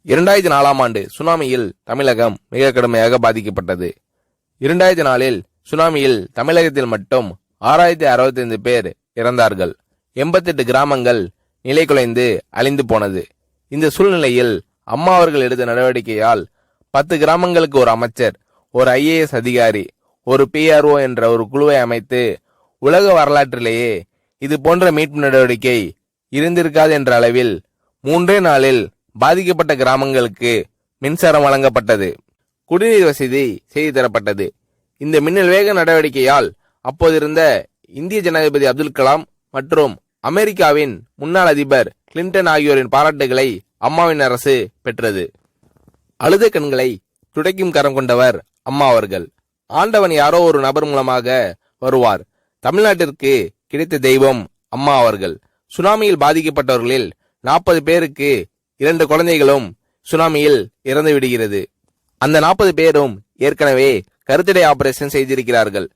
2004ஆம் ஆண்டு சுனாமியில் தமிழகம் மிக கடுமையாக பாதிக்கப்பட்டது. 2004இல் சுனாமியில் தமிழகத்தில் மட்டும் 6065 பேர் இறந்தார்கள். 88 கிராமங்கள் நிலை குலைந்து அழிந்து போனது. இந்த சூழ்நிலையில் அம்மா அவர்கள் எடுத்த நடவடிக்கையால் 10 கிராமங்களுக்கு ஒரு அமைச்சர், ஒரு IAS அதிகாரி, ஒரு PRO என்ற ஒரு குழுவை அமைத்து உலக வரலாற்றிலேயே இது போன்ற மீட்பு நடவடிக்கை இருந்திருக்காது என்ற அளவில் 3 நாளில் பாதிக்கப்பட்ட கிராமங்களுக்கு மின்சாரம் வழங்கப்பட்டது. குடிநீர் வசதி செய்து தரப்பட்டது. இந்த மின்னல் வேக நடவடிக்கையால் அப்போதிருந்த இந்திய ஜனாதிபதி அப்துல் கலாம் மற்றும் அமெரிக்காவின் முன்னாள் அதிபர் கிளின்டன் ஆகியோரின் பாராட்டுகளை அம்மாவின் அரசு பெற்றது. அழுத கண்களை துடைக்கும் கரம் கொண்டவர் அம்மா அவர்கள். ஆண்டவன் யாரோ ஒரு நபர் மூலமாக வருவார். தமிழ்நாட்டிற்கு கிடைத்த தெய்வம் அம்மா அவர்கள். சுனாமியில் பாதிக்கப்பட்டவர்களில் 40 பேருக்கு 2 குழந்தைகளும் சுனாமியில் இறந்து விடுகிறது. அந்த 40 பேரும் ஏற்கனவே கருத்தடை ஆபரேஷன் செய்திருக்கிறார்கள்.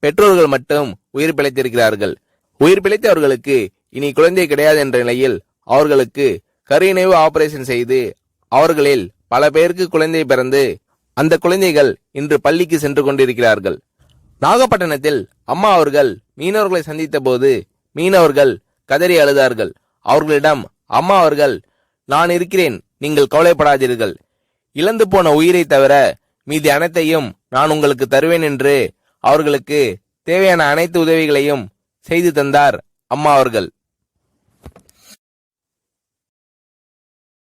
பெற்றோர்கள் மட்டும் உயிர் பிழைத்திருக்கிறார்கள். உயிர் பிழைத்தவர்களுக்கு இனி குழந்தை கிடையாது என்ற நிலையில் அவர்களுக்கு கருணைவு ஆபரேஷன் செய்து அவர்களில் பல பேருக்கு குழந்தை பிறந்து அந்த குழந்தைகள் இன்று பள்ளிக்கு சென்று கொண்டிருக்கிறார்கள். நாகப்பட்டினத்தில் அம்மா அவர்கள் மீனவர்களை சந்தித்த போது மீனவர்கள் கதறி அழுதார்கள். அவர்களிடம் அம்மா அவர்கள், நான் இருக்கிறேன், நீங்கள் கவலைப்படாதீர்கள், இழந்து போன உயிரை தவிர மீதி அனைத்தையும் நான் உங்களுக்கு தருவேன் என்று அவர்களுக்கு தேவையான அனைத்து உதவிகளையும் செய்து தந்தார் அம்மா அவர்கள்.